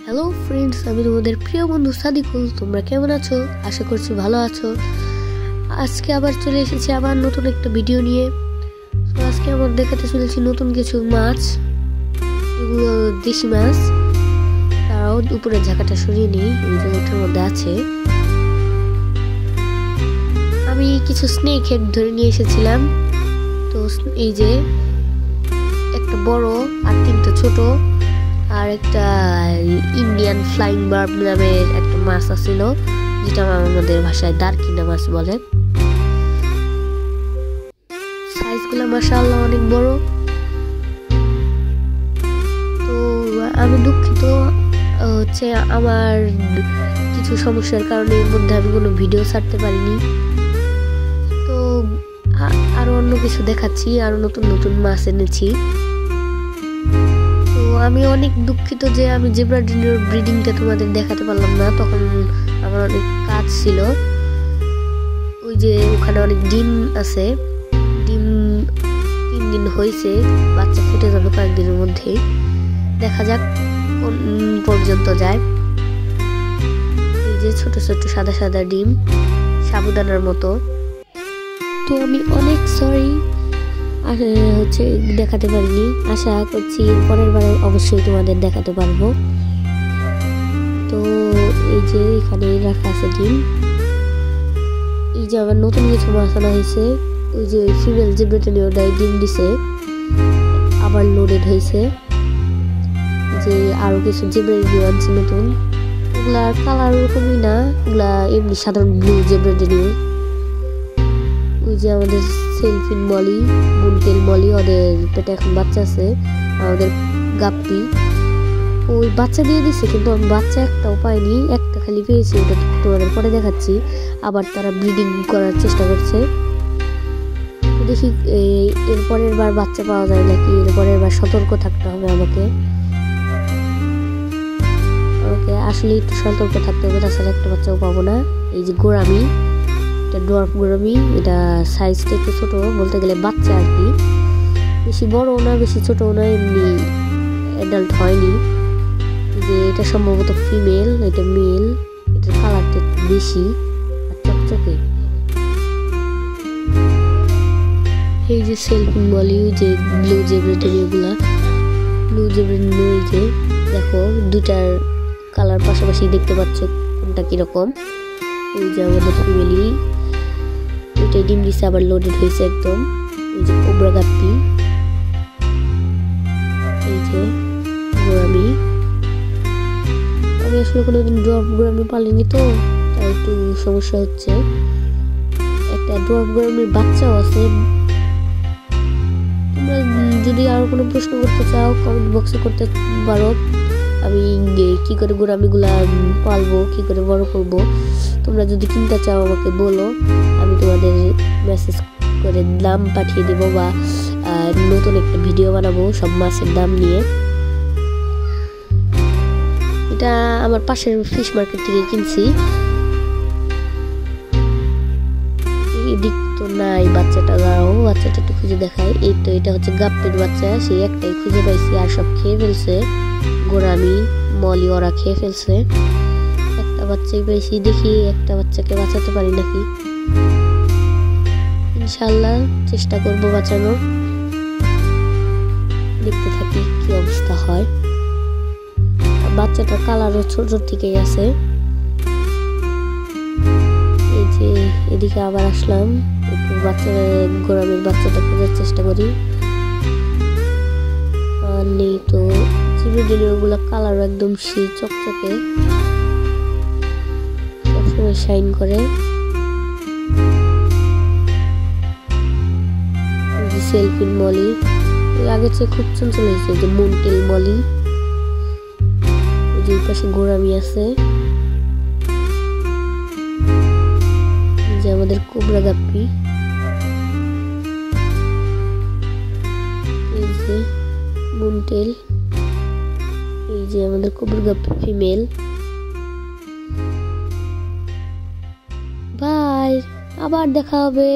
Hello friends, আমি তোমাদের প্রিয় বন্ধু সাদিকুল। তোমরা কেমন আছো? আশা করছি ভালো আছো। আজকে আবার চলে এসেছি আবার নতুন একটা ভিডিও নিয়ে। তো আজকে আমার দেখাতে চলেছি নতুন কিছু মাছ। এগুলো দেশি মাছ। তারাও উপরে ঝাঁকাটা সরিয়ে নিই, এই যে ওটার মধ্যে আছে। আমি কিছু স্নেক হেড ধরে নিয়ে এসেছিলাম। তো এই যে একটা বড় আর তিনটা ছোট, আর একটা ইন্ডিয়ান ফ্লাইং বার্ব নামের একটা মাছ আছিল, যেটা আমাদের ভাষায় দারকিনা মাছ বলে। সাইজগুলো মাশাআল্লাহ অনেক বড়। তো আমি দুঃখিত, হচ্ছে আমার কিছু সমস্যার কারণে এর মধ্যে আমি কোনো ভিডিও ছাড়তে পারিনি। তো আরো অন্য কিছু দেখাচ্ছি, আরো নতুন নতুন মাছ এনেছি। আমি অনেক দুঃখিত যে আমি জেব্রা ডিনোর ব্রিডিংটা তোমাদের দেখাতে পারলাম না, তখন আমার অনেক কাজ ছিল। ওই যে ওখানে অনেক ডিম আছে, ডিম 3 দিন হয়েছে, বাচ্চা ফুটে যাবে কয়েকদিনের মধ্যেই। দেখা যাক কোন পর্যন্ত যায়। এই যে ছোট ছোট সাদা সাদা ডিম, সাবুদানার মতো। তো আমি অনেক সরি হচ্ছে দেখাতে পারিনি। আশা করছি পরের বারে অবশ্যই তোমাদের দেখাতে পারবো। তো এই যে এখানে রাখা আছে ডিম। এই যে আবার নতুন কিছু মাছ আনা হয়েছে। ওই যে ফিমেল জেব্রা ডিনোটাই ডিম দিছে, আবার লোডেড হয়েছে। যে আরো কিছু জেব্রা ডিনো আনছে নতুন। ওগুলার কালার ওরকমই না, ওগুলা এমনি সাধারণ ব্লু জেব্রা ডিনো। ওই যে আমাদের সেলফিন মলি, মুনটেল মলি, ওদের পেটে এখন বাচ্চা আছে। আমাদের গাপ্পি ওই বাচ্চা দিয়ে দিচ্ছে, কিন্তু আমি বাচ্চা একটাও পাইনি, একটা খালি পেয়েছি। ওটা তোমাদের পরে দেখাচ্ছি। আবার তারা ব্রিডিং করার চেষ্টা করছে। দেখি এরপরের বার বাচ্চা পাওয়া যায় নাকি, এরপরের বার সতর্ক থাকতে হবে আমাকে আসলে একটু সতর্ক থাকতে হবে, তাছাড়া একটা বাচ্চাও পাবো না। এই যে গোরামি, এটা ডোয়ার্ফ গোরামি। এটা সাইজটা একটু ছোট, বলতে গেলে বাচ্চা আর কি, বেশি বড়ও না বেশি ছোটও না, এমনি অ্যাডাল্ট হয়নি। যে এটা সম্ভবত ফিমেল, এটা মেল। এটার কালারটা একটু বেশি আর চকচকে। এই যে সেলফিন বলি, যে ব্লু জেব্রা ডিনোগুলা, ব্লু জেব্রা ডিনো। এই যে দেখো দুটার কালার পাশাপাশি দেখতে পাচ্ছ কোনটা কিরকম। ওই যে আমাদের ফিমেলি, ওইটাই ডিম দিচ্ছে, আবার লোডেড হয়েছে একদম। এই যে কোবরা গাপ্পি, এই যে গোরামি। আমি আসলে কোনোদিন ড্রপ গোরামি পালিনি, তো তাই একটু সমস্যা হচ্ছে। একটা ড্রপ গোরামির বাচ্চাও আছে। তোমরা যদি আরো কোনো প্রশ্ন করতে চাও কমেন্ট বক্সে করতে পারো। আমি কি করে গোরামিগুলা পালবো, কি করে বড় করব, তোমরা যদি কিনতে চাও আমাকে বলো, আমি তোমাদের মেসেজ করে দাম পাঠিয়ে দেবো, বা নতুন একটা ভিডিও বানাবো সব মাছের দাম নিয়ে। এটা আমার পাশের ফিশ মার্কেট থেকে কিনছি। এদিক তো নাই বাচ্চাটা, দাঁড়াও বাচ্চাটা একটু খুঁজে দেখায়। এই তো এটা হচ্ছে গাপ্পির বাচ্চা, সেই একটাই খুঁজে পাইছি, আর সব খেয়ে ফেলছে। গোরামি মলি ওরা খেয়ে ফেলছে। একটা বাচ্চাই পেয়েছি, দেখি একটা বাচ্চাকে বাঁচাতে পারি নাকি। ইনশাল্লাহ চেষ্টা করব বাঁচানোর। দেখতে থাকি কি অবস্থা হয়। বাচ্চাটার কালারও ছোট থেকেই আছে। এই যে এদিকে আবার আসলাম, একটু গোরামির বাচ্চাটা খোঁজার চেষ্টা করি। আর নেই তো। জেব্রা ডিনোগুলো কালার একদম সেই চকচকে, সবসময় শাইন করে। সেলফিন মলি আগের চেয়ে খুব চঞ্চল হয়েছে। যে মুনটেল মলি, ওই যে পাশে গোরামি আছে। যে আমাদের কোবরা গাপ্পি, এই যে মুনটেল, এই যে আমাদের কোবরা গাপ্পি ফিমেল। বাই, আবার দেখা হবে।